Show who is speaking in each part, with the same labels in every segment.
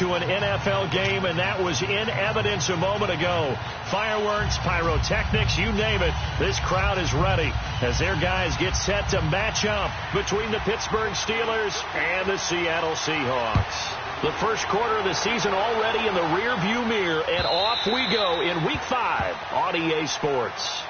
Speaker 1: to an NFL game, and that was in evidence a moment ago. Fireworks, pyrotechnics, you name it. This crowd is ready as their guys get set to match up between the Pittsburgh Steelers and the Seattle Seahawks. The first quarter of the season already in the rearview mirror, and off we go in Week 5 on EA Sports.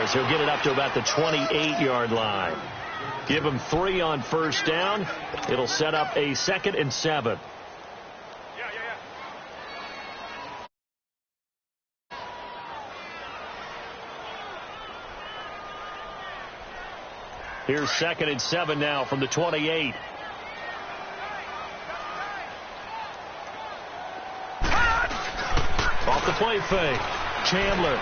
Speaker 1: He'll get it up to about the 28-yard line. Give him 3 on first down. It'll set up a 2nd and 7. Here's 2nd and 7 now from the 28. Off the play fake. Chandler.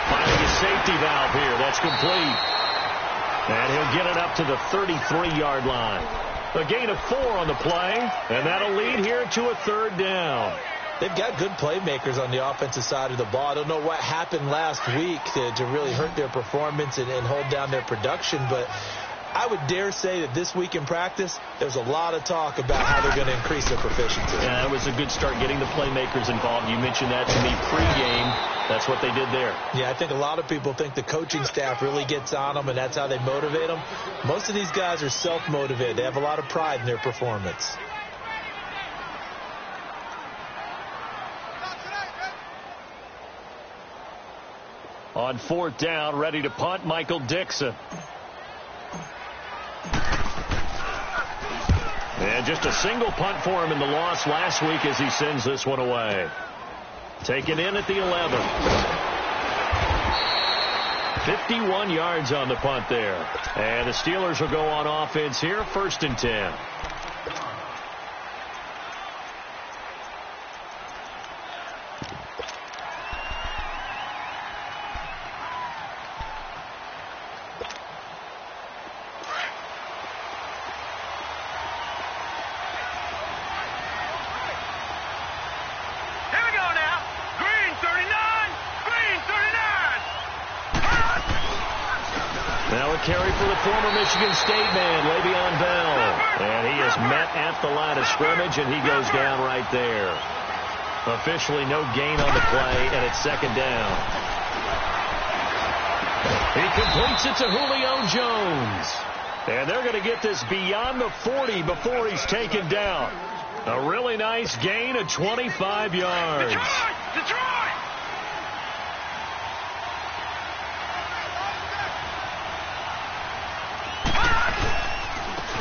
Speaker 1: Finding a safety valve here. That's complete. And he'll get it up to the 33-yard line. A gain of 4 on the play, and that'll lead here to a 3rd down.
Speaker 2: They've got good playmakers on the offensive side of the ball. I don't know what happened last week to really hurt their performance and hold down their production, but I would dare say that this week in practice, there's a lot of talk about how they're going to increase their proficiency.
Speaker 1: Yeah, that was a good start getting the playmakers involved. You mentioned that to me pregame. That's what they did there.
Speaker 2: Yeah, I think a lot of people think the coaching staff really gets on them, and that's how they motivate them. Most of these guys are self-motivated. They have a lot of pride in their performance.
Speaker 1: On 4th down, ready to punt, Michael Dixon. And just a single punt for him in the loss last week as he sends this one away. Taken in at the 11. 51 yards on the punt there. And the Steelers will go on offense here, 1st and 10. Carry for the former Michigan State man, Le'Veon Bell. And he is met at the line of scrimmage, and he goes down right there. Officially no gain on the play, and it's 2nd down. He completes it to Julio Jones. And they're going to get this beyond the 40 before he's taken down. A really nice gain of 25 yards. Detroit!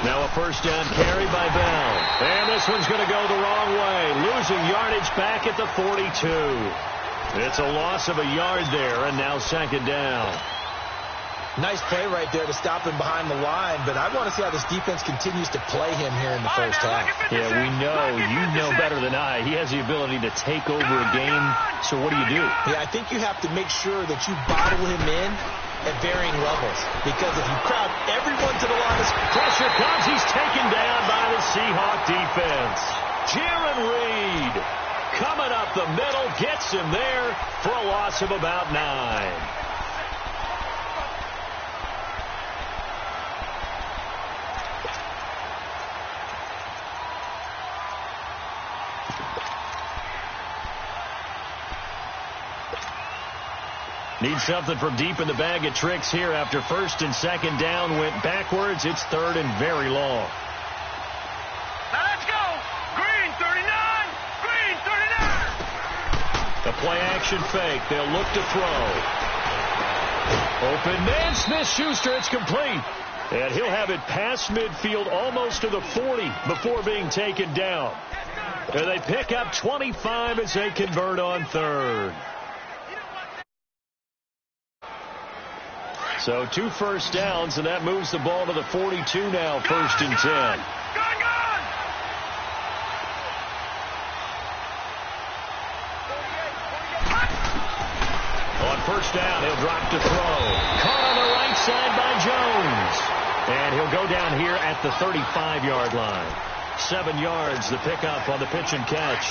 Speaker 1: Now a 1st down carry by Bell. And this one's going to go the wrong way. Losing yardage back at the 42. It's a loss of a yard there, and now 2nd down.
Speaker 2: Nice play right there to stop him behind the line, but I want to see how this defense continues to play him here in the first half.
Speaker 1: Yeah, we know. You know better than I. He has the ability to take over a game, so what do you do?
Speaker 2: Yeah, I think you have to make sure that you bottle him in at varying levels, because if you crowd everyone to the line of
Speaker 1: pressure comes, he's taken down by the Seahawk defense. Jaron Reed coming up the middle, gets him there for a loss of about 9. Need something from deep in the bag of tricks here after 1st and 2nd down went backwards. It's 3rd and very long.
Speaker 3: Now let's go. Green 39. Green 39.
Speaker 1: A play action fake. They'll look to throw. Open man, Smith-Schuster. It's complete. And he'll have it past midfield almost to the 40 before being taken down. And they pick up 25 as they convert on 3rd. So 2 first downs, and that moves the ball to the 42 now, 1st and 10. On first down, he'll drop to throw. Caught on the right side by Jones. And he'll go down here at the 35-yard line. 7 yards, the pickup on the pitch and catch.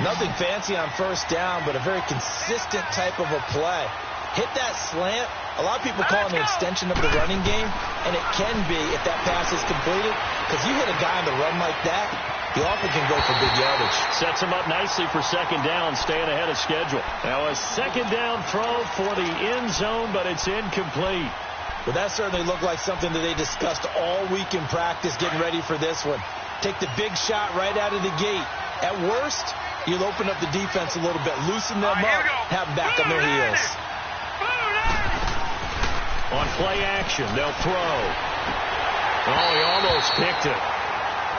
Speaker 2: Nothing fancy on first down, but a very consistent type of a play. Hit that slant. A lot of people call it an extension of the running game, and it can be if that pass is completed, because you hit a guy on the run like that, he often can go for big yardage.
Speaker 1: Sets him up nicely for second down, staying ahead of schedule. Now a second down throw for the end zone, but it's incomplete.
Speaker 2: Well, that certainly looked like something that they discussed all week in practice, getting ready for this one. Take the big shot right out of the gate. At worst, you'll open up the defense a little bit, loosen them up, have them back on their heels.
Speaker 1: On play action, they'll throw. Oh, he almost picked it.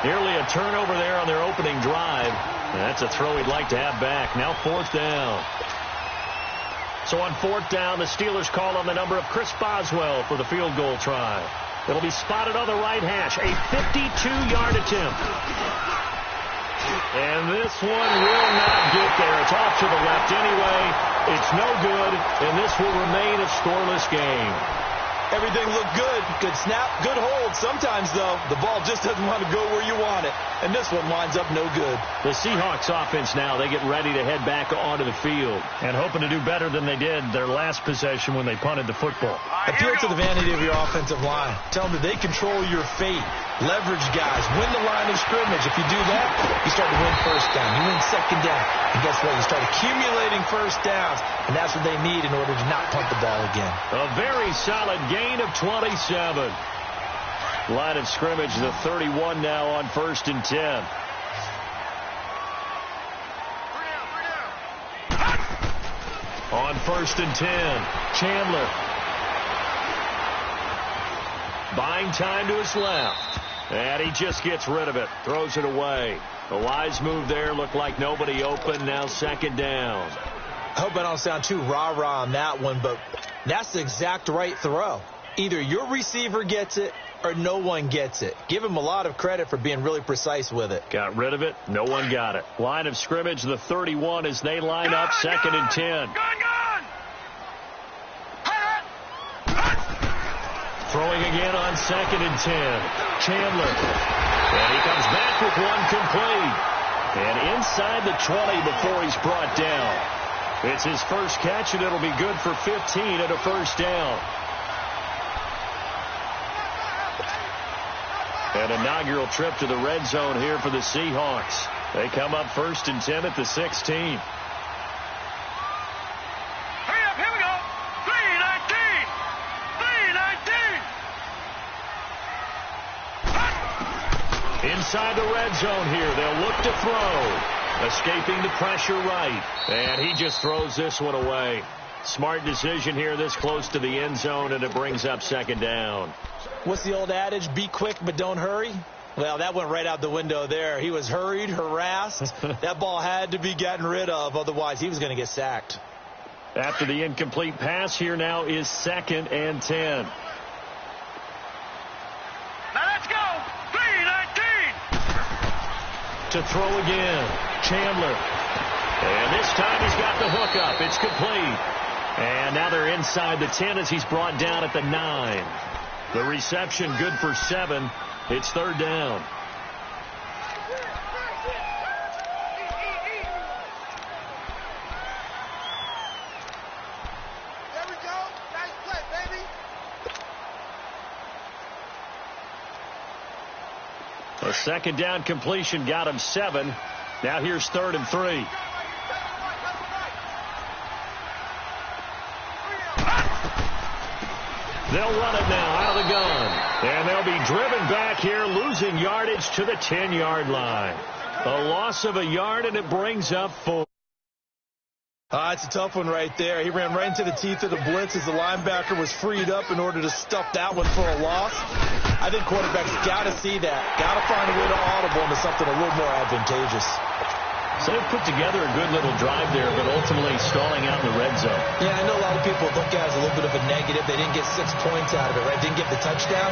Speaker 1: Nearly a turnover there on their opening drive. That's a throw he'd like to have back. Now fourth down. So on fourth down, the Steelers call on the number of Chris Boswell for the field goal try. It'll be spotted on the right hash. A 52-yard attempt. And this one will not get there. It's off to the left anyway. It's no good, and this will remain a scoreless game.
Speaker 2: Everything looked good. Good snap, good hold. Sometimes, though, the ball just doesn't want to go where you want it. And this one winds up no good.
Speaker 1: The Seahawks offense now, they get ready to head back onto the field and hoping to do better than they did their last possession when they punted the football.
Speaker 2: Appeal to the vanity of your offensive line. Tell them that they control your fate. Leverage guys. Win the line of scrimmage. If you do that, you start to win first down. You win second down. And guess what? You start accumulating first downs. And that's what they need in order to not punt the ball again.
Speaker 1: A very solid gain of 27. Line of scrimmage, the 31 now on first and 10. On first and 10, Chandler. Buying time to his left. And he just gets rid of it. Throws it away. A wise move there. Looked like nobody open. Now second down.
Speaker 2: I hope I don't sound too rah-rah on that one, but that's the exact right throw. Either your receiver gets it or no one gets it. Give him a lot of credit for being really precise with it.
Speaker 1: Got rid of it. No one got it. Line of scrimmage, the 31 as they line up second and 10. Throwing again on second and 10. Chandler. And he comes back with one complete. And inside the 20 before he's brought down. It's his first catch, and it'll be good for 15 at a first down. An inaugural trip to the red zone here for the Seahawks. They come up first and 10 at the 16. Inside the red zone here. They'll look to throw. Escaping the pressure right. And he just throws this one away. Smart decision here this close to the end zone, and it brings up second down.
Speaker 2: What's the old adage? Be quick, but don't hurry. Well, that went right out the window there. He was hurried, harassed. That ball had to be gotten rid of. Otherwise, he was going to get sacked.
Speaker 1: After the incomplete pass, here now is second and 10. To throw again, Chandler. And this time he's got the hook up. It's complete. And now they're inside the 10 as he's brought down at the 9. The reception good for 7. It's third down.
Speaker 3: There we go. Nice play, baby.
Speaker 1: A second down completion got him 7. Now here's third and 3. They'll run it now out of the gun. And they'll be driven back here, losing yardage to the 10-yard line. A loss of a yard, and it brings up 4.
Speaker 2: It's a tough one right there. He ran right into the teeth of the blitz as the linebacker was freed up in order to stuff that one for a loss. I think quarterbacks got to see that. Got to find a way to audible into something a little more advantageous.
Speaker 1: So they've put together a good little drive there, but ultimately stalling out in the red zone.
Speaker 2: Yeah, I know a lot of people look at it as a little bit of a negative. They didn't get 6 points out of it, right? Didn't get the touchdown.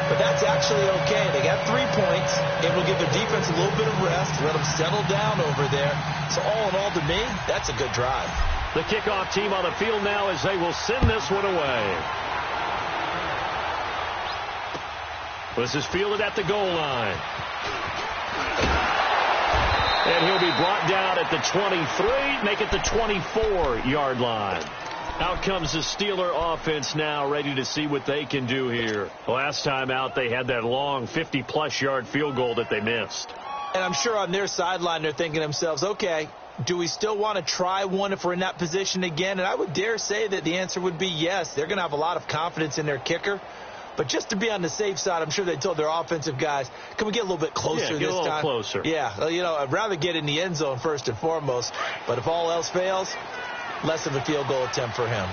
Speaker 2: But that's actually okay. They got 3 points. It will give their defense a little bit of rest, let them settle down over there. So all in all, to me, that's a good drive.
Speaker 1: The kickoff team on the field now as they will send this one away. This is fielded at the goal line. And he'll be brought down at the 23, make it the 24-yard line. Out comes the Steeler offense now, ready to see what they can do here. Last time out, they had that long 50-plus yard field goal that they missed.
Speaker 2: And I'm sure on their sideline, they're thinking to themselves, okay, do we still want to try one if we're in that position again? And I would dare say that the answer would be yes. They're going to have a lot of confidence in their kicker. But just to be on the safe side, I'm sure they told their offensive guys, can we get a little bit closer this time?
Speaker 1: Yeah, get a little closer.
Speaker 2: Yeah, you know, I'd rather get in the end zone first and foremost. But if all else fails, less of a field goal attempt for him.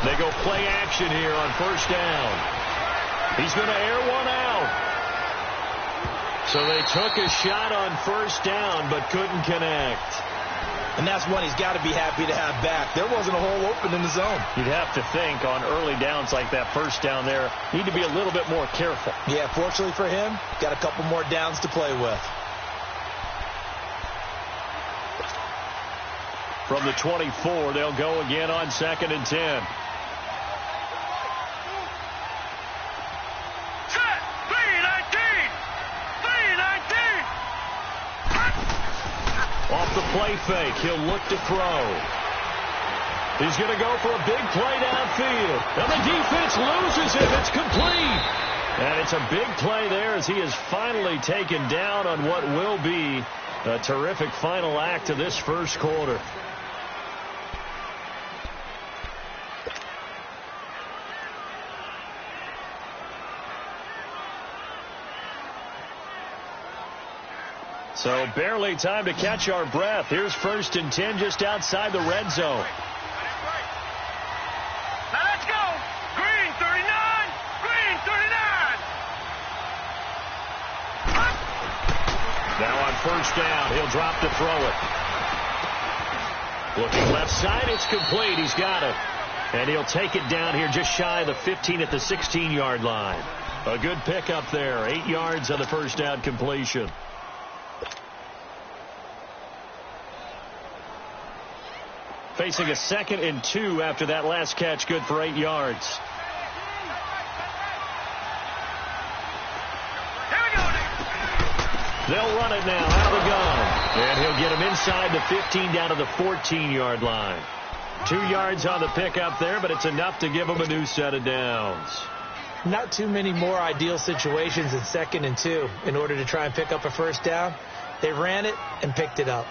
Speaker 1: They go play action here on first down. He's going to air one out. So they took a shot on first down but couldn't connect.
Speaker 2: And that's one he's got to be happy to have back. There wasn't a hole open in the zone.
Speaker 1: You'd have to think on early downs like that first down there, need to be a little bit more careful.
Speaker 2: Yeah, fortunately for him, got a couple more downs to play with.
Speaker 1: From the 24, they'll go again on 2nd and 10. Off the play fake, he'll look to throw. He's going to go for a big play downfield. And the defense loses him. It's complete. And it's a big play there as he is finally taken down on what will be a terrific final act of this first quarter. So barely time to catch our breath. Here's 1st and 10 just outside the red zone.
Speaker 3: Now let's go. Green 39. Green 39.
Speaker 1: Now on first down, he'll drop to throw it. Looking left side, it's complete. He's got it. And he'll take it down here just shy of the 15 at the 16-yard line. A good pickup there. 8 yards on the first down completion. Facing a 2nd and 2 after that last catch, good for 8 yards. They'll run it now out of the gun. And he'll get him inside the 15 down to the 14-yard line. 2 yards on the pickup there, but it's enough to give him a new set of downs.
Speaker 2: Not too many more ideal situations in 2nd and 2 in order to try and pick up a first down. They ran it and picked it up.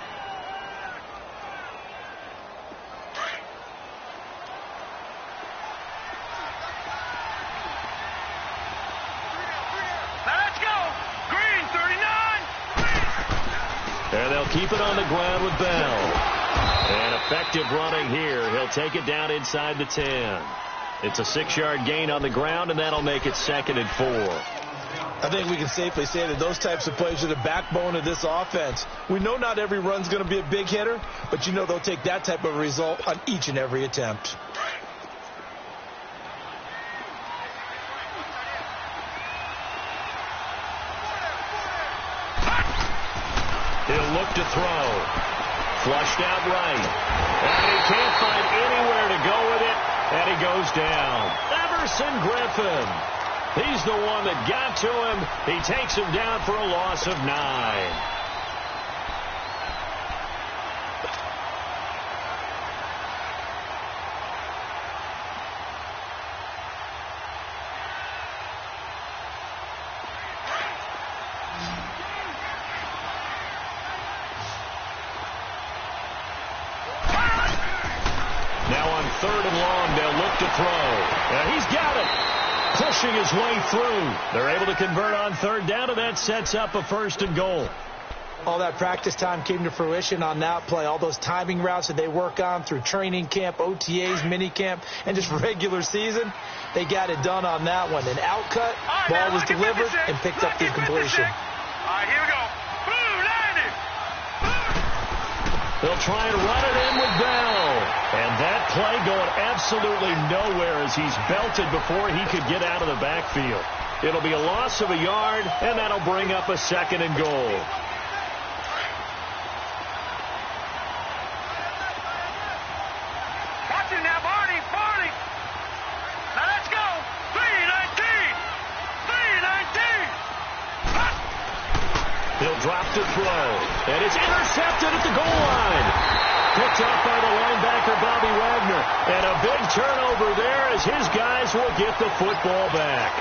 Speaker 1: And they'll keep it on the ground with Bell. And effective running here. He'll take it down inside the 10. It's a 6-yard gain on the ground, and that'll make it 2nd and 4.
Speaker 2: I think we can safely say that those types of plays are the backbone of this offense. We know not every run's going to be a big hitter, but you know they'll take that type of result on each and every attempt.
Speaker 1: He'll look to throw. Flushed out right. And he can't find anywhere to go with it. And he goes down. Everson Griffin. He's the one that got to him. He takes him down for a loss of 9. Now on 3rd and long, they'll look to throw. And he's got it. Pushing his way through. They're able to convert on 3rd down, and that sets up a 1st and goal.
Speaker 2: All that practice time came to fruition on that play. All those timing routes that they work on through training camp, OTAs, mini camp, and just regular season, they got it done on that one. An outcut, ball was delivered, and picked up the completion.
Speaker 3: All right, here we go. Boom, landed.
Speaker 1: They'll try and run it in with Bell. And that play going absolutely nowhere as he's belted before he could get out of the backfield. It'll be a loss of a yard, and that'll bring up a 2nd and goal. drop to throw. And it's intercepted at the goal line. Picked up by the linebacker, Bobby Wagner. And a big turnover there as his guys will get the football back.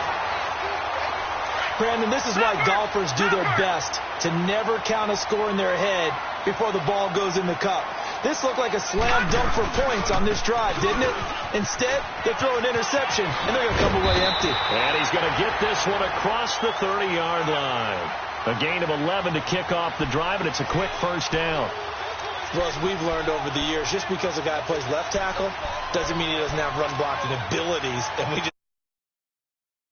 Speaker 2: Brandon, this is why golfers do their best to never count a score in their head before the ball goes in the cup. This looked like a slam dunk for points on this drive, didn't it? Instead, they throw an interception, and they're going to come away empty.
Speaker 1: And he's going to get this one across the 30-yard line. A gain of 11 to kick off the drive, and it's a quick first down.
Speaker 2: Well, as we've learned over the years, just because a guy plays left tackle doesn't mean he doesn't have run-blocking abilities, and we just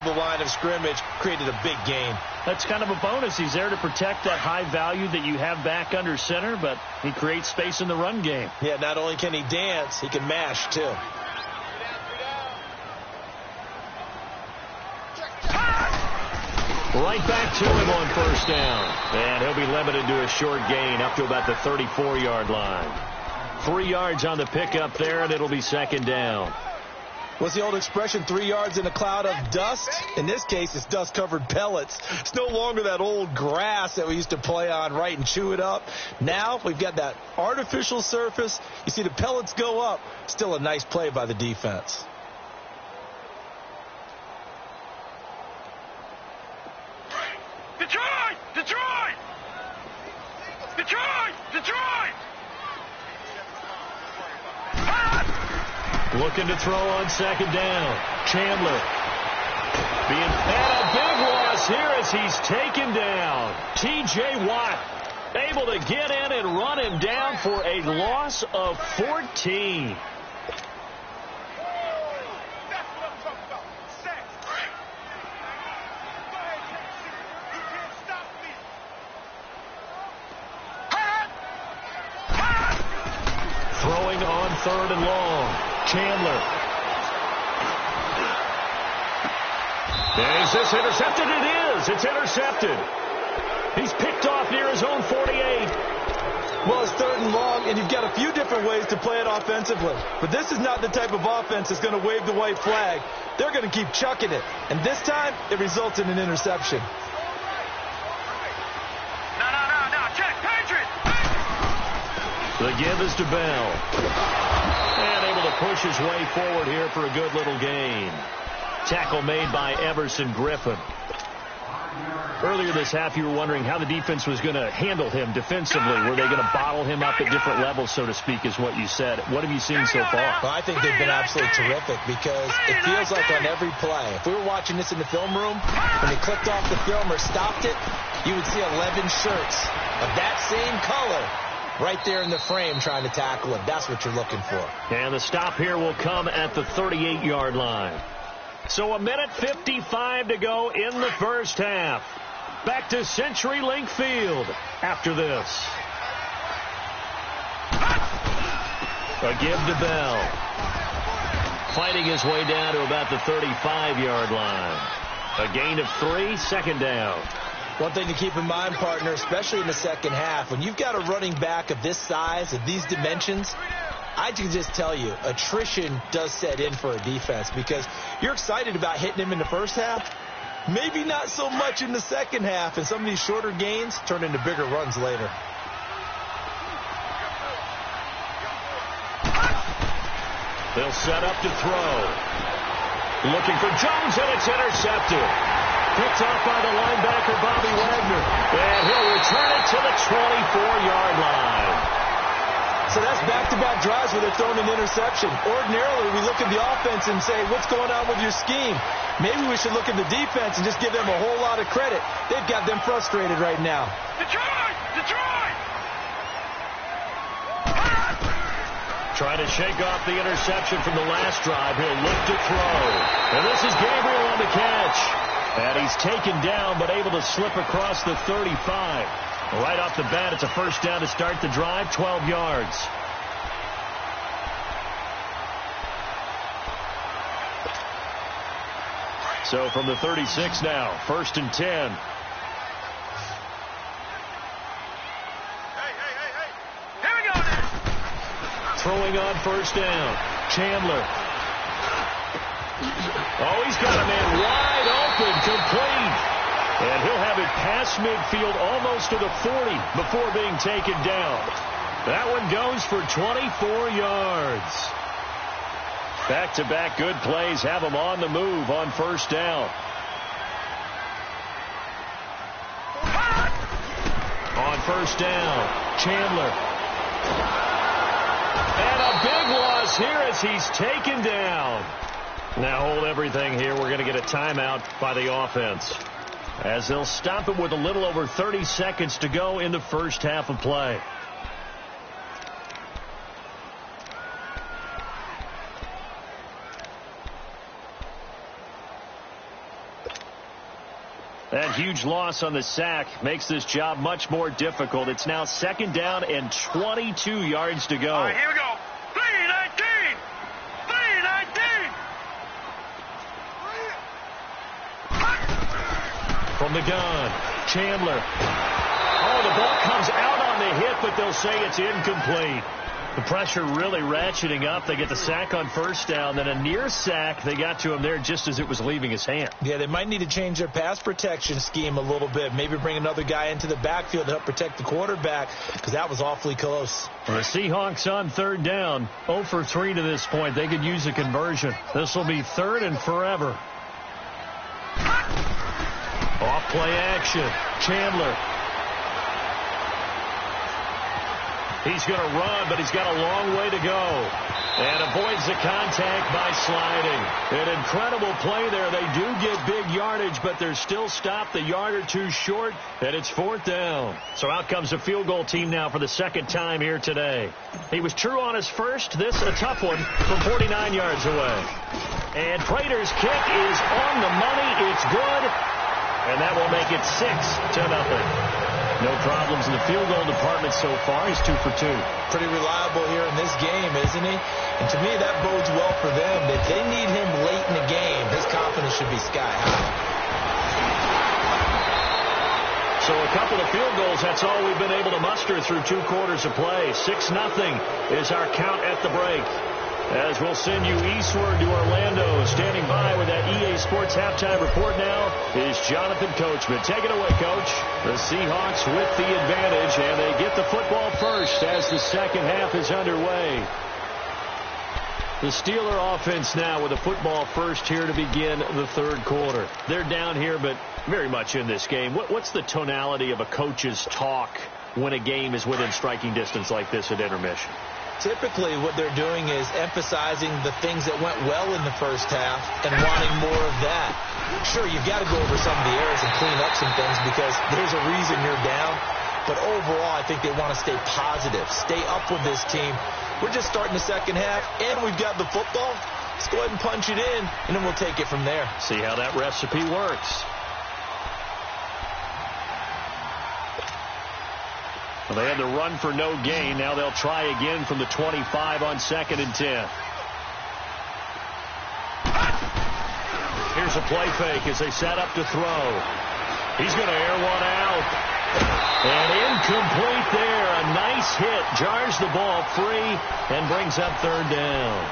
Speaker 2: the line of scrimmage created a big gain.
Speaker 1: That's kind of a bonus. He's there to protect that high value that you have back under center, but he creates space in the run game.
Speaker 2: Yeah, not only can he dance, he can mash, too.
Speaker 1: Right back to him on first down. And he'll be limited to a short gain up to about the 34-yard line. 3 yards on the pickup there, and it'll be second down.
Speaker 2: What's the old expression, 3 yards in a cloud of dust? In this case, it's dust-covered pellets. It's no longer that old grass that we used to play on, right, and chew it up. Now we've got that artificial surface. You see the pellets go up. Still a nice play by the defense.
Speaker 3: Detroit! Detroit! Detroit! Detroit!
Speaker 1: Looking to throw on second down. Chandler. And a big loss here as he's taken down. T.J. Watt able to get in and run him down for a loss of 14. Throwing on third and long. Chandler. Is this intercepted? It is. It's intercepted. He's picked off near his own 48.
Speaker 2: Well, it's third and long, and you've got a few different ways to play it offensively. But this is not the type of offense that's going to wave the white flag. They're going to keep chucking it. And this time, it results in an interception.
Speaker 3: No. Check. Patriot!
Speaker 1: The give is to Bell. And able to push his way forward here for a good little gain. Tackle made by Everson Griffin. Earlier this half, you were wondering how the defense was going to handle him defensively. Were they going to bottle him up at different levels, so to speak, is what you said. What have you seen so far?
Speaker 2: Well, I think they've been absolutely terrific because it feels like on every play, if we were watching this in the film room, when they clicked off the film or stopped it, you would see 11 shirts of that same color right there in the frame trying to tackle him. That's what you're looking for.
Speaker 1: And the stop here will come at the 38-yard line. So 1:55 to go in the first half. Back to CenturyLink Field after this. A give to Bell. Fighting his way down to about the 35-yard line. A gain of 3, second down.
Speaker 2: One thing to keep in mind, partner, especially in the second half, when you've got a running back of this size, of these dimensions, I can just tell you, attrition does set in for a defense because you're excited about hitting him in the first half. Maybe not so much in the second half, and some of these shorter gains turn into bigger runs later.
Speaker 1: They'll set up to throw. Looking for Jones, and it's intercepted. Picked off by the linebacker, Bobby Wagner. And he'll return it to the 24-yard line.
Speaker 2: So that's back-to-back drives where they're throwing an interception. Ordinarily, we look at the offense and say, what's going on with your scheme? Maybe we should look at the defense and just give them a whole lot of credit. They've got them frustrated right now.
Speaker 3: Detroit! Detroit!
Speaker 1: Trying to shake off the interception from the last drive. He'll look to throw. And this is Gabriel on the catch. And he's taken down, but able to slip across the 35. Right off the bat, it's a first down to start the drive, 12 yards. So from the 36 now, 1st and 10.
Speaker 3: Hey. Here we go now.
Speaker 1: Throwing on first down. Chandler. Oh, he's got a man wide open, complete. And he'll have it past midfield almost to the 40 before being taken down. That one goes for 24 yards. Back-to-back good plays have them on the move on first down. On first down, Chandler. And a big loss here as he's taken down. Now hold everything here. We're going to get a timeout by the offense, as they'll stop it with a little over 30 seconds to go in the first half of play. That huge loss on the sack makes this job much more difficult. It's now second down and 22 yards to go.
Speaker 3: All right, here we go. 3-19. 3-19.
Speaker 1: From the gun, Chandler. Oh, the ball comes out on the hit, but they'll say it's incomplete. The pressure really ratcheting up. They get the sack on first down, then a near sack. They got to him there just as it was leaving his hand.
Speaker 2: Yeah, they might need to change their pass protection scheme a little bit. Maybe bring another guy into the backfield to help protect the quarterback, because that was awfully close.
Speaker 1: The Seahawks on third down, 0 for 3 to this point. They could use a conversion. This will be third and forever. Off play action, Chandler. He's going to run, but he's got a long way to go. And avoids the contact by sliding. An incredible play there. They do get big yardage, but they're still stopped a yard or two short, and it's fourth down. So out comes the field goal team now for the second time here today. He was true on his first. This a tough one from 49 yards away. And Prater's kick is on the money. It's good. And that will make it 6-0. No problems in the field goal department so far. He's 2 for 2.
Speaker 2: Pretty reliable here in this game, isn't he? And to me, that bodes well for them. If they need him late in the game, his confidence should be sky high.
Speaker 1: So a couple of field goals, that's all we've been able to muster through 2 quarters of play. 6-0 is our count at the break. As we'll send you eastward to Orlando. Standing by with that EA Sports halftime report now is Jonathan Coachman. Take it away, Coach. The Seahawks with the advantage, and they get the football first as the second half is underway. The Steeler offense now with the football first here to begin the third quarter. They're down here, but very much in this game. What's the tonality of a coach's talk when a game is within striking distance like this at intermission?
Speaker 2: Typically, what they're doing is emphasizing the things that went well in the first half and wanting more of that. Sure, you've got to go over some of the errors and clean up some things because there's a reason you're down. But overall, I think they want to stay positive, stay up with this team. We're just starting the second half, and we've got the football. Let's go ahead and punch it in, and then we'll take it from there.
Speaker 1: See how that recipe works. Well, they had to run for no gain. Now they'll try again from the 25 on 2nd and 10. Here's a play fake as they set up to throw. He's going to air one out. And incomplete there. A nice hit. Jars the ball free and brings up third down.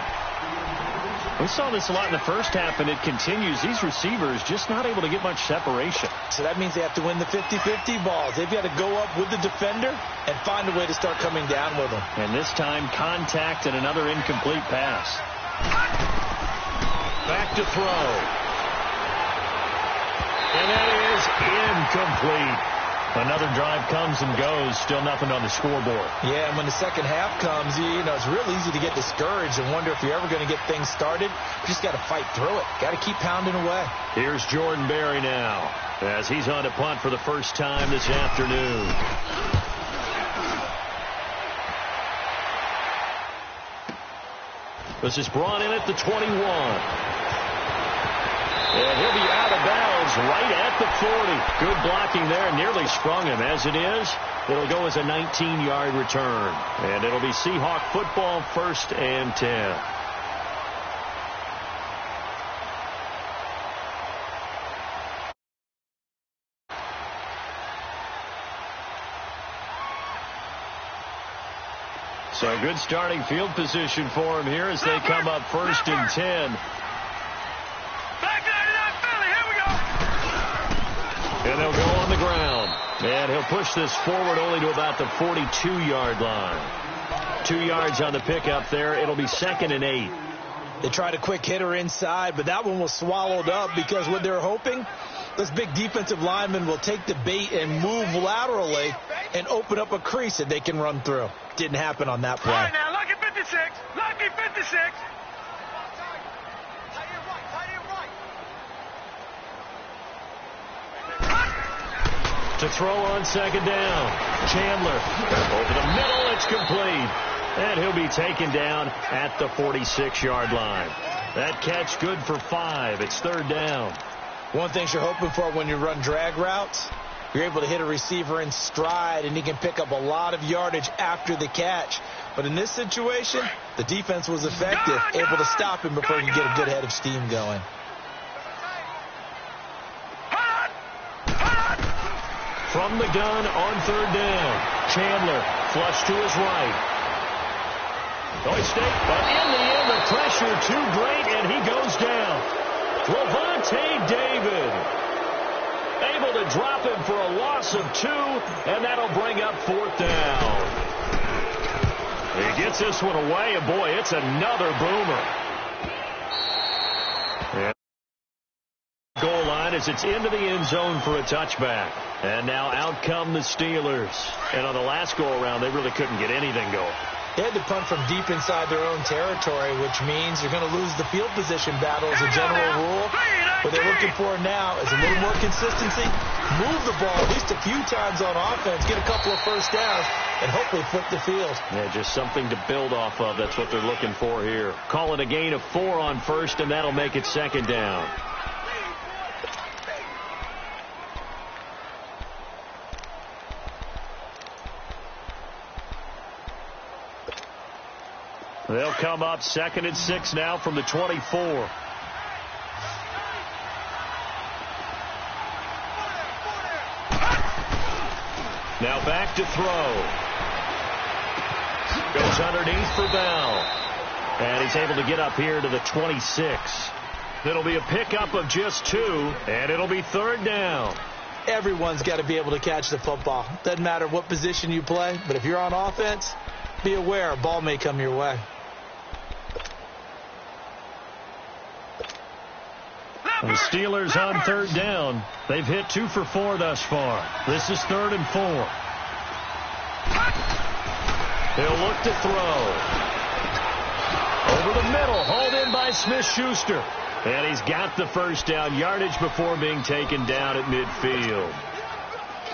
Speaker 1: We saw this a lot in the first half, and it continues. These receivers just not able to get much separation.
Speaker 2: So that means they have to win the 50-50 balls. They've got to go up with the defender and find a way to start coming down with them.
Speaker 1: And this time, contact and another incomplete pass. Back to throw. And that is incomplete. Another drive comes and goes. Still nothing on the scoreboard.
Speaker 2: Yeah, and when the second half comes, you know, it's real easy to get discouraged and wonder if you're ever going to get things started. You just got to fight through it. Got to keep pounding away.
Speaker 1: Here's Jordan Berry now as he's on to punt for the first time this afternoon. This is brought in at the 21. And he'll be out of bounds right at the 40. Good blocking there. Nearly sprung him. As it is, it'll go as a 19-yard return. And it'll be Seahawk football, 1st and 10. So good starting field position for him here as they come up 1st and 10.
Speaker 3: Back 99 Philly, here we go.
Speaker 1: And they'll They'll push this forward only to about the 42-yard line. 2 yards on the pickup there. It'll be 2nd and 8.
Speaker 2: They tried a quick hitter inside, but that one was swallowed up because what they're hoping, this big defensive lineman will take the bait and move laterally and open up a crease that they can run through. Didn't happen on that play.
Speaker 3: All right, now, lucky 56. Lucky 56.
Speaker 1: To throw on 2nd down. Chandler over the middle. It's complete. And he'll be taken down at the 46-yard line. That catch good for 5. It's 3rd down.
Speaker 2: One thing you're hoping for when you run drag routes, you're able to hit a receiver in stride, and he can pick up a lot of yardage after the catch. But in this situation, the defense was effective, able to stop him before he could get a good head of steam going.
Speaker 1: From the gun on 3rd down. Chandler flush to his right. Hoisted, but in the end, the pressure too great, and he goes down. Lavonte David able to drop him for a loss of 2, and that'll bring up 4th down. He gets this one away, and boy, it's another boomer. And goal line as it's into the end zone for a touchback. And now out come the Steelers. And on the last go-around, they really couldn't get anything going.
Speaker 2: They had to punt from deep inside their own territory, which means you're going to lose the field position battle as a general rule. What they're looking for now is a little more consistency, move the ball at least a few times on offense, get a couple of first downs, and hopefully flip the field.
Speaker 1: Yeah, just something to build off of. That's what they're looking for here. Call it a gain of 4 on 1st, and that'll make it 2nd down. They'll come up 2nd and 6 now from the 24. Now back to throw. Goes underneath for Bell. And he's able to get up here to the 26. It'll be a pickup of just 2, and it'll be 3rd down.
Speaker 2: Everyone's got to be able to catch the football. Doesn't matter what position you play, but if you're on offense, be aware a ball may come your way.
Speaker 1: The Steelers on 3rd down. They've hit 2 for 4 thus far. This is 3rd and 4. He'll look to throw. Over the middle, hauled in by Smith-Schuster. And he's got the first down yardage before being taken down at midfield.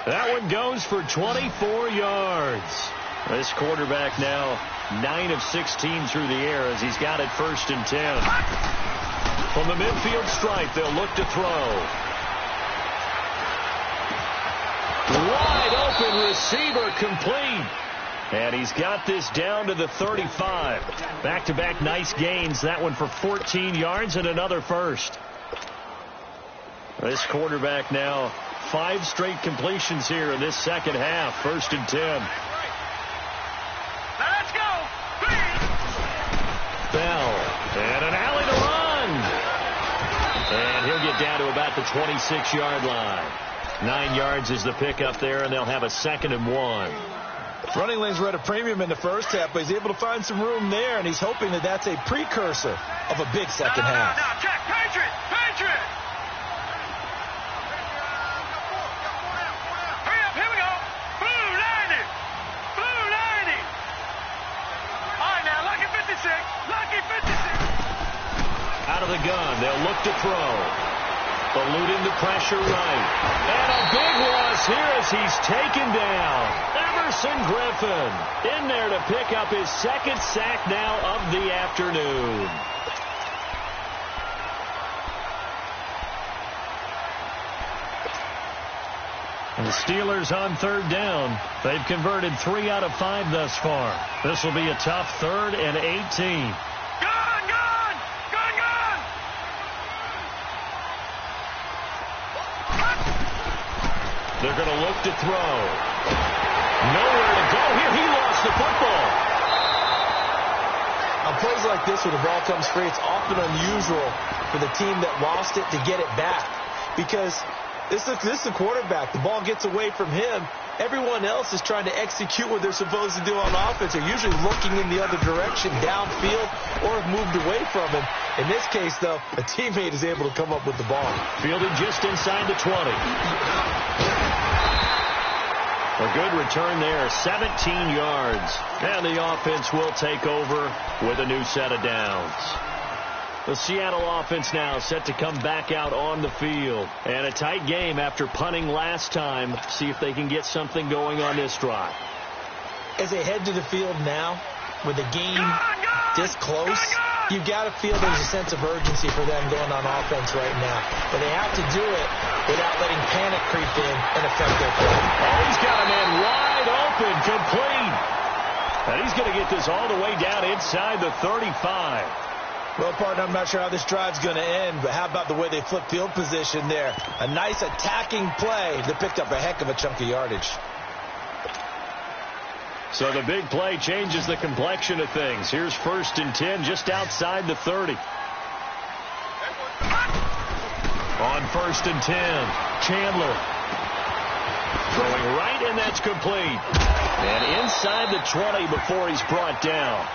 Speaker 1: That one goes for 24 yards. This quarterback now 9 of 16 through the air as he's got it 1st and 10. From the midfield stripe, they'll look to throw. Wide open receiver complete. And he's got this down to the 35. Back-to-back nice gains. That one for 14 yards and another first. This quarterback now 5 straight completions here in this second half. 1st and 10.
Speaker 3: Now let's go.
Speaker 1: Bell. And an alley to run. And he'll get down to about the 26-yard line. 9 yards is the pickup there, and they'll have a 2nd and 1.
Speaker 2: Running lanes were at a premium in the first half, but he's able to find some room there, and he's hoping that that's a precursor of a big second half.
Speaker 3: Now, check. Patriot. Patriot. Hurry up. Here we go. Blue 90. Blue 90. All right, now, lucky 56. Lucky 56.
Speaker 1: Out of the gun, they'll look to throw. Eluding the pressure right. And a big loss here as he's taken down. Everson Griffin in there to pick up his 2nd sack now of the afternoon. And the Steelers on 3rd down. They've converted 3 out of 5 thus far. This will be a tough 3rd and 18. They're going to look to throw. Nowhere to go here. He lost the football.
Speaker 2: On plays like this where the ball comes free, it's often unusual for the team that lost it to get it back. Because this is a quarterback. The ball gets away from him, Everyone else is trying to execute what they're supposed to do on offense. They're usually looking in the other direction, downfield, or have moved away from him. In this case, though, a teammate is able to come up with the ball.
Speaker 1: Fielded just inside the 20. A good return there, 17 yards. And the offense will take over with a new set of downs. The Seattle offense now set to come back out on the field. And a tight game after punting last time. See if they can get something going on this drive.
Speaker 2: As they head to the field now, with the game this close, you've got to feel there's a sense of urgency for them going on offense right now. But they have to do it without letting panic creep in and affect their play.
Speaker 1: Oh, he's got a man wide open, complete. And he's going to get this all the way down inside the 35.
Speaker 2: Well, partner, I'm not sure how this drive's going to end, but how about the way they flip field position there? A nice attacking play that picked up a heck of a chunk of yardage.
Speaker 1: So the big play changes the complexion of things. Here's 1st and 10 just outside the 30. On 1st and 10, Chandler. Throwing right, and that's complete. And inside the 20 before he's brought down.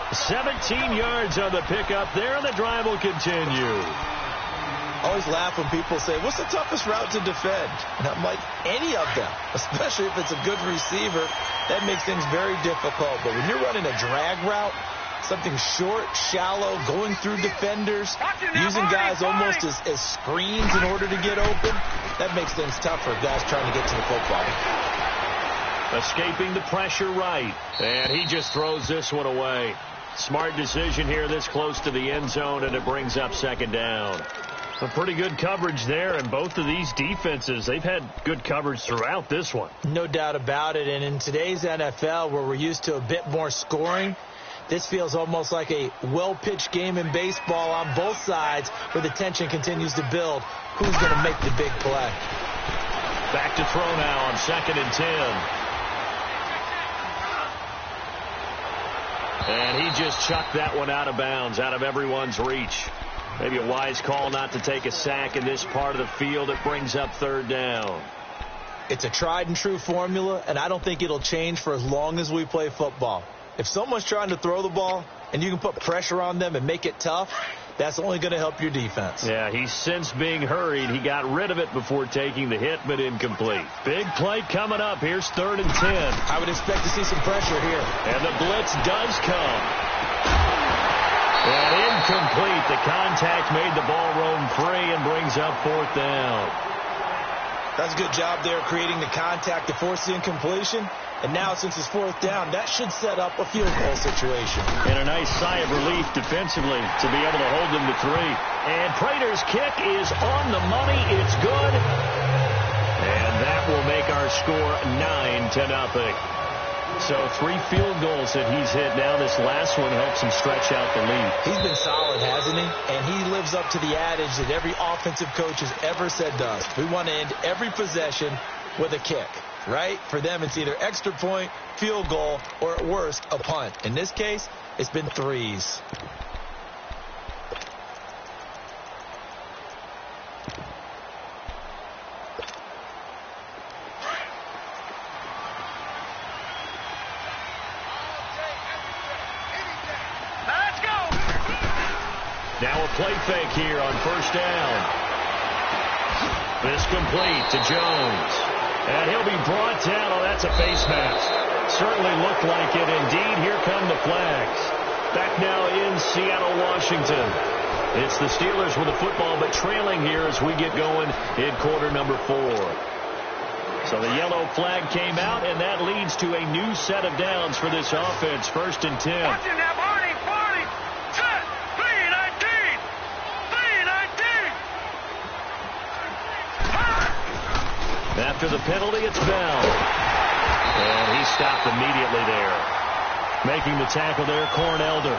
Speaker 1: 17 yards on the pickup there, and the drive will continue.
Speaker 2: Always laugh when people say, what's the toughest route to defend? And I'm like, any of them, especially if it's a good receiver. That makes things very difficult. But when you're running a drag route, something short, shallow, going through defenders, using guys almost as screens in order to get open, that makes things tougher for guys trying to get to the football.
Speaker 1: Escaping the pressure right, and he just throws this one away. Smart decision here this close to the end zone, and it brings up 2nd down. A pretty good coverage there, and both of these defenses, they've had good coverage throughout this one.
Speaker 2: No doubt about it, and in today's NFL, where we're used to a bit more scoring, this feels almost like a well-pitched game in baseball on both sides, where the tension continues to build. Who's going to make the big play?
Speaker 1: Back to throw now on 2nd and 10. And he just chucked that one out of bounds, out of everyone's reach. Maybe a wise call not to take a sack in this part of the field. It brings up 3rd down.
Speaker 2: It's a tried and true formula, and I don't think it'll change for as long as we play football. If someone's trying to throw the ball and you can put pressure on them and make it tough, that's only going to help your defense.
Speaker 1: Yeah, he's since being hurried. He got rid of it before taking the hit, but incomplete. Big play coming up. Here's 3rd and 10.
Speaker 2: I would expect to see some pressure here.
Speaker 1: And the blitz does come. And incomplete. The contact made the ball roam free and brings up 4th down.
Speaker 2: That's a good job there creating the contact to force the incompletion. And now, since it's 4th down, that should set up a field goal situation.
Speaker 1: And a nice sigh of relief defensively to be able to hold them to 3. And Prater's kick is on the money. It's good. And that will make our score 9-0. So 3 field goals that he's hit now. This last one helps him stretch out the lead.
Speaker 2: He's been solid, hasn't he? And he lives up to the adage that every offensive coach has ever said to us. We want to end every possession with a kick. Right? For them, it's either extra point, field goal, or at worst, a punt. In this case, it's been 3s.
Speaker 3: Let's go.
Speaker 1: Now a play fake here on 1st down. This complete to Jones. And he'll be brought down. Oh, that's a face mask. Certainly looked like it. Indeed, here come the flags. Back now in Seattle, Washington. It's the Steelers with the football, but trailing here as we get going in quarter number 4. So the yellow flag came out, and that leads to a new set of downs for this offense. 1st and 10.
Speaker 3: Watch it now, Barney. Set. 3-19. 3-19.
Speaker 1: After the penalty, it's Bell. And he stopped immediately there. Making the tackle there, Cornelder.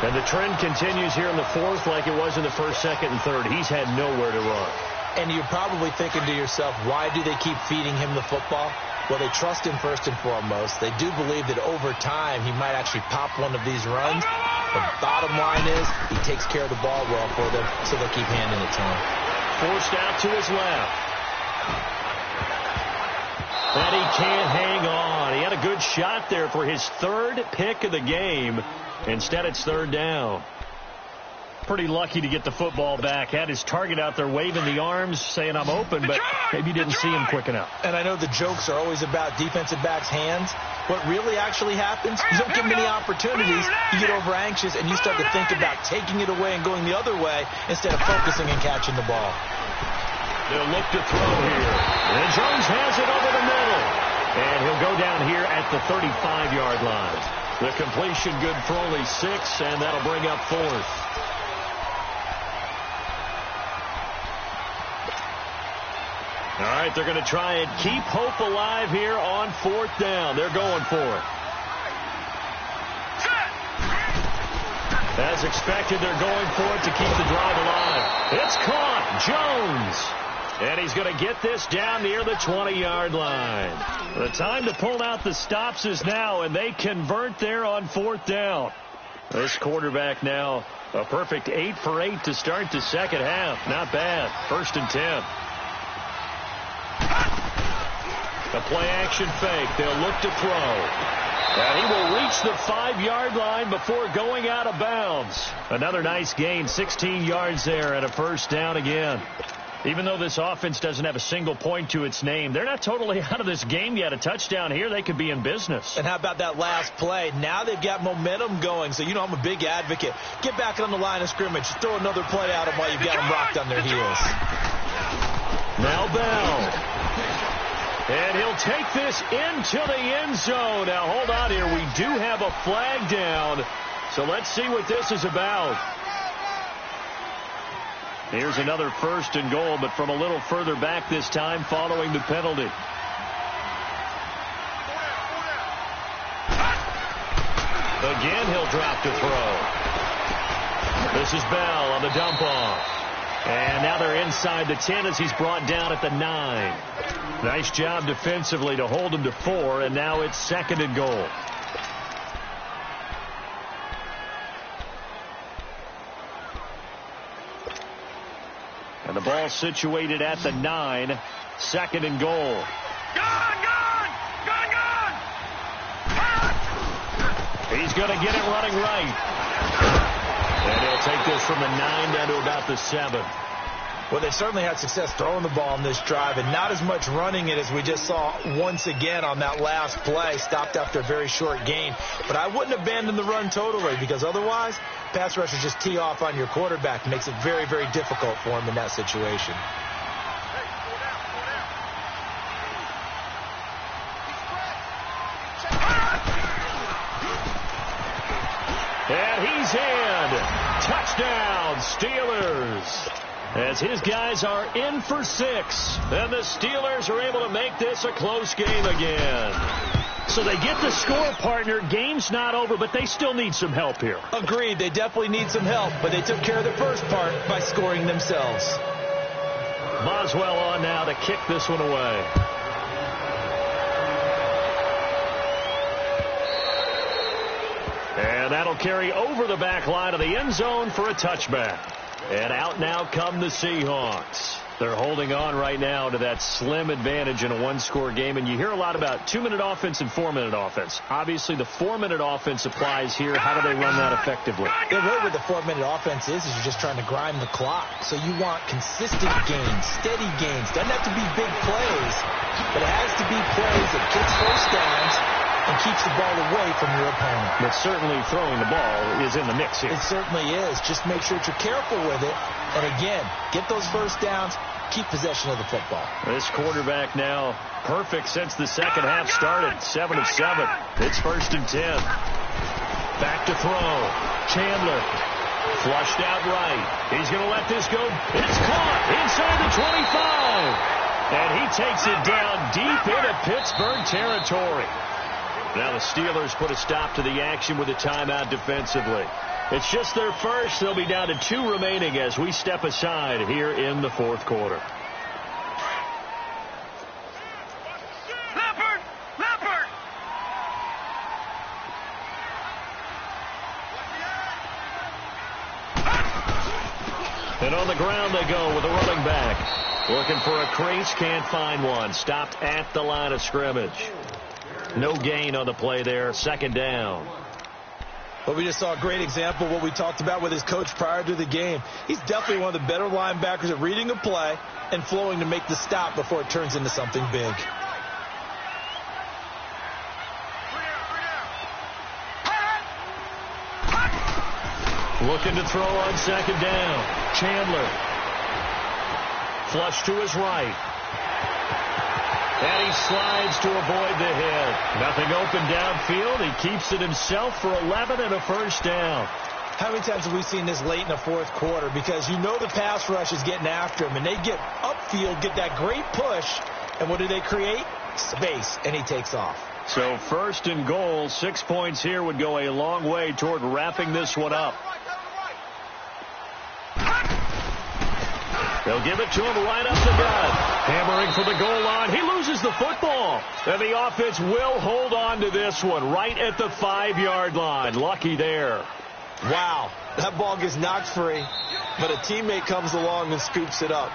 Speaker 1: And the trend continues here in the 4th like it was in the 1st, 2nd, and 3rd. He's had nowhere to run.
Speaker 2: And you're probably thinking to yourself, why do they keep feeding him the football? Well, they trust him first and foremost. They do believe that over time he might actually pop one of these runs. The bottom line is he takes care of the ball well for them, so they'll keep handing it to him.
Speaker 1: Forced out to his left. And he can't hang on. He had a good shot there for his third pick of the game. Instead, it's third down. Pretty lucky to get the football back. Had his target out there waving the arms, saying, I'm open, but maybe didn't see him quick enough.
Speaker 2: And I know the jokes are always about defensive backs' hands. What really actually happens, you don't get many opportunities. You get over anxious, and you start to think about taking it away and going the other way instead of focusing and catching the ball.
Speaker 1: They'll look to throw here. And Jones has it over the middle. And he'll go down here at the 35-yard line. The completion good for only 6, and that'll bring up 4th. All right, they're going to try and keep hope alive here on 4th down. They're going for it. As expected, they're going for it to keep the drive alive. It's caught. Jones. And he's going to get this down near the 20-yard line. The time to pull out the stops is now, and they convert there on 4th down. This quarterback now a perfect 8 for 8 to start the second half. Not bad. 1st and 10. A play-action fake. They'll look to throw. And he will reach the 5-yard line before going out of bounds. Another nice gain, 16 yards there and a 1st down again. Even though this offense doesn't have a single point to its name, they're not totally out of this game yet. A touchdown here, they could be in business.
Speaker 2: And how about that last play? Now they've got momentum going. So, you know, I'm a big advocate. Get back on the line of scrimmage. Throw another play out of while you've got them rocked on their heels.
Speaker 1: Now Bell. And he'll take this into the end zone. Now, hold on here. We do have a flag down. So let's see what this is about. Here's another 1st and goal, but from a little further back this time following the penalty. Again, he'll drop to throw. This is Bell on the dump off. And now they're inside the 10 as he's brought down at the 9. Nice job defensively to hold him to 4, and now it's 2nd and goal. And the ball situated at the 9, 2nd and goal. He's going to get it running right. And he'll take this from the 9 down to about the 7.
Speaker 2: Well, they certainly had success throwing the ball in this drive, and not as much running it as we just saw once again on that last play. Stopped after a very short gain. But I wouldn't abandon the run totally, because otherwise, pass rushers just tee off on your quarterback. It makes it very, very difficult for him in that situation.
Speaker 1: And he's in. Touchdown, Steelers. As his guys are in for 6. And the Steelers are able to make this a close game again. So they get the score, partner. Game's not over, but they still need some help here.
Speaker 2: Agreed. They definitely need some help, but they took care of the first part by scoring themselves.
Speaker 1: Boswell on now to kick this one away. And that'll carry over the back line of the end zone for a touchback. And out now come the Seahawks. They're holding on right now to that slim advantage in a one-score game. And you hear a lot about 2-minute offense and 4-minute offense. Obviously, the 4-minute offense applies here. How do they run that effectively?
Speaker 2: Yeah, really what the 4-minute offense is you're just trying to grind the clock. So you want consistent gains, steady gains. Doesn't have to be big plays, but it has to be plays that gets first downs and keeps the ball away from your opponent.
Speaker 1: But certainly throwing the ball is in the mix here.
Speaker 2: It certainly is. Just make sure that you're careful with it. And again, get those first downs, keep possession of the football.
Speaker 1: This quarterback now perfect since the second half started. 7 of 7. It's 1st and 10. Back to throw. Chandler. Flushed out right. He's going to let this go. It's caught inside the 25. And he takes it down deep into Pittsburgh territory. Now the Steelers put a stop to the action with a timeout defensively. It's just their first. They'll be down to 2 remaining as we step aside here in the 4th quarter.
Speaker 3: Leopard!
Speaker 1: And on the ground they go with a running back. Looking for a crease, can't find one. Stopped at the line of scrimmage. No gain on the play there. Second down.
Speaker 2: Well, we just saw a great example of what we talked about with his coach prior to the game. He's definitely one of the better linebackers at reading a play and flowing to make the stop before it turns into something big.
Speaker 1: Looking to throw on second down. Chandler. Flush to his right. And he slides to avoid the hit. Nothing open downfield. He keeps it himself for 11 and a first down.
Speaker 2: How many times have we seen this late in the fourth quarter? Because you know the pass rush is getting after him, and they get upfield, get that great push, and what do they create? Space, and he takes off.
Speaker 1: So first and goal, 6 points here would go a long way toward wrapping this one up. They'll give it to him right up the gut. Hammering for the goal line. He loses the football. And the offense will hold on to this one right at the 5-yard line. Lucky there.
Speaker 2: Wow, that ball gets knocked free, but a teammate comes along and scoops it up.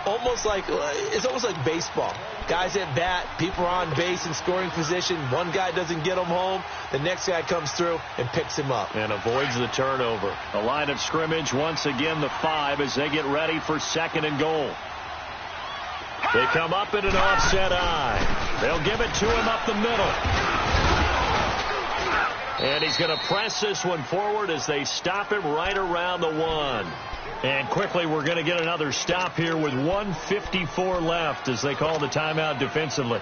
Speaker 2: It's almost like baseball. Guys at bat, people are on base in scoring position. One guy doesn't get him home. The next guy comes through and picks him up.
Speaker 1: And avoids the turnover. The line of scrimmage, once again, the 5 as they get ready for second and goal. They come up in an offset eye. They'll give it to him up the middle. And he's going to press this one forward as they stop him right around the 1. And quickly, we're going to get another stop here with 1:54 left as they call the timeout defensively.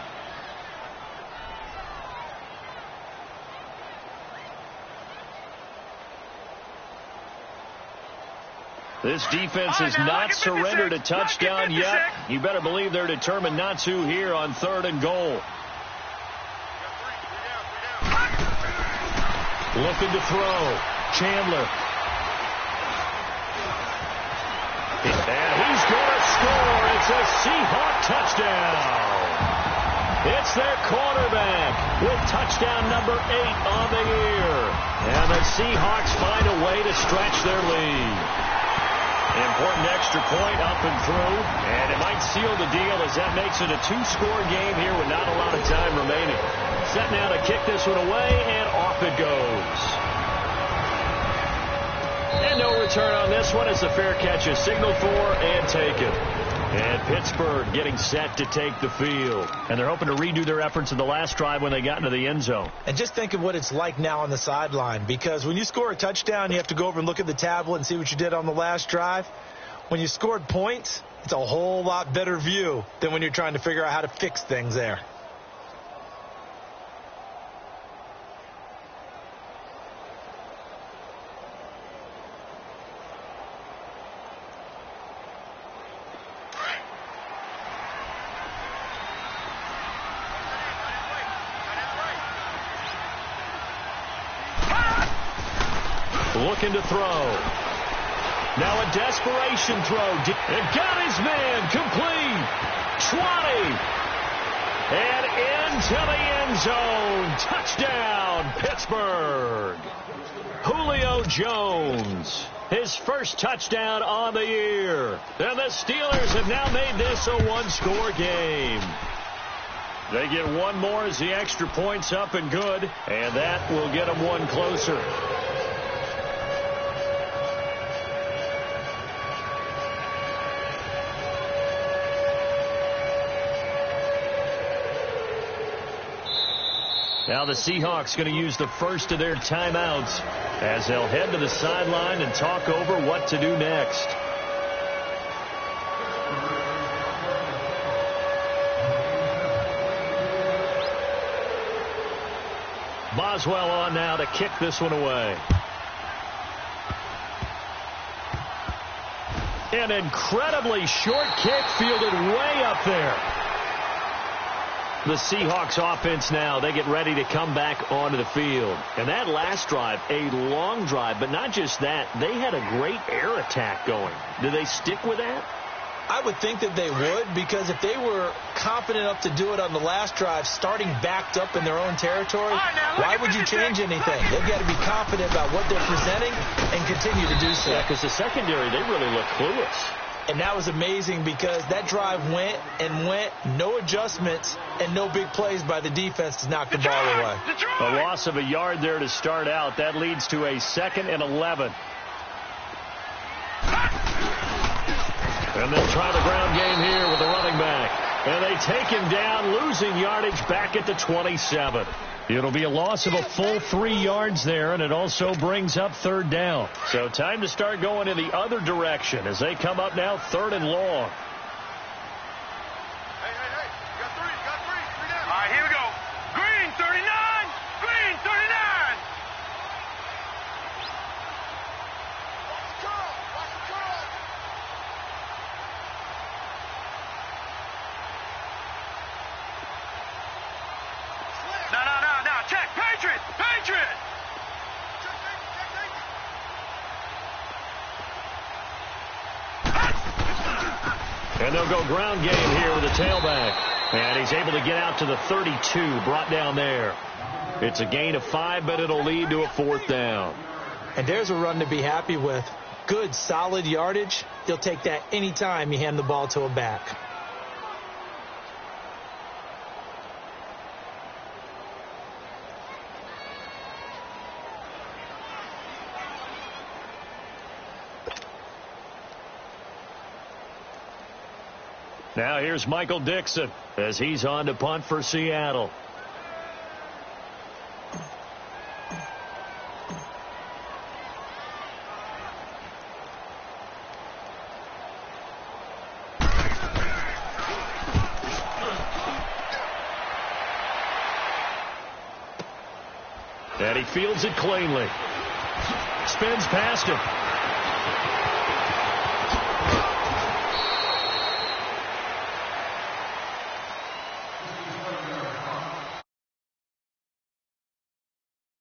Speaker 1: This defense has not surrendered a touchdown yet. You better believe they're determined not to here on third and goal. Looking to throw. Chandler. And he's going to score. It's a Seahawk touchdown. It's their quarterback with touchdown number 8 on the year. And the Seahawks find a way to stretch their lead. Important extra point up and through. And it might seal the deal as that makes it a 2-score game here with not a lot of time remaining. Set now to kick this one away, and off it goes. And no return on this one as the fair catch is signaled for and taken. And Pittsburgh getting set to take the field. And they're hoping to redo their efforts in the last drive when they got into the end zone.
Speaker 2: And just think of what it's like now on the sideline. Because when you score a touchdown, you have to go over and look at the tablet and see what you did on the last drive. When you scored points, it's a whole lot better view than when you're trying to figure out how to fix things there.
Speaker 1: Looking to throw. Now a desperation throw. And got his man complete. 20. And into the end zone. Touchdown, Pittsburgh. Julio Jones. His first touchdown on the year. And the Steelers have now made this a 1-score game. They get one more as the extra point's up and good. And that will get them one closer. Now the Seahawks going to use the first of their timeouts as they'll head to the sideline and talk over what to do next. Boswell on now to kick this one away. An incredibly short kick fielded way up there. The Seahawks offense now, they get ready to come back onto the field. And that last drive, a long drive, but not just that, they had a great air attack going. Do they stick with that?
Speaker 2: I would think that they would, because if they were confident enough to do it on the last drive, starting backed up in their own territory, why would you change anything? They've got to be confident about what they're presenting and continue to do so.
Speaker 1: Yeah, because the secondary, they really look clueless.
Speaker 2: And that was amazing because that drive went and went, no adjustments and no big plays by the defense to knock the ball away.
Speaker 1: A loss of a yard there to start out. That leads to a 2nd and 11. And they'll try the ground game here with the running back. And they take him down, losing yardage back at the 27. It'll be a loss of a full 3 yards there, and it also brings up 3rd down. So time to start going in the other direction as they come up now 3rd and long.
Speaker 3: Hey, got three down. All right, here we go. Green, 39. Green, 39. Watch the curl. No. Check. Patriot.
Speaker 1: And they'll go ground game here with the tailback. And he's able to get out to the 32, brought down there. It's a gain of 5, but it'll lead to a 4th down.
Speaker 2: And there's a run to be happy with. Good, solid yardage. He'll take that anytime you hand the ball to a back.
Speaker 1: Now here's Michael Dixon as he's on to punt for Seattle. And he fields it cleanly. Spins past him.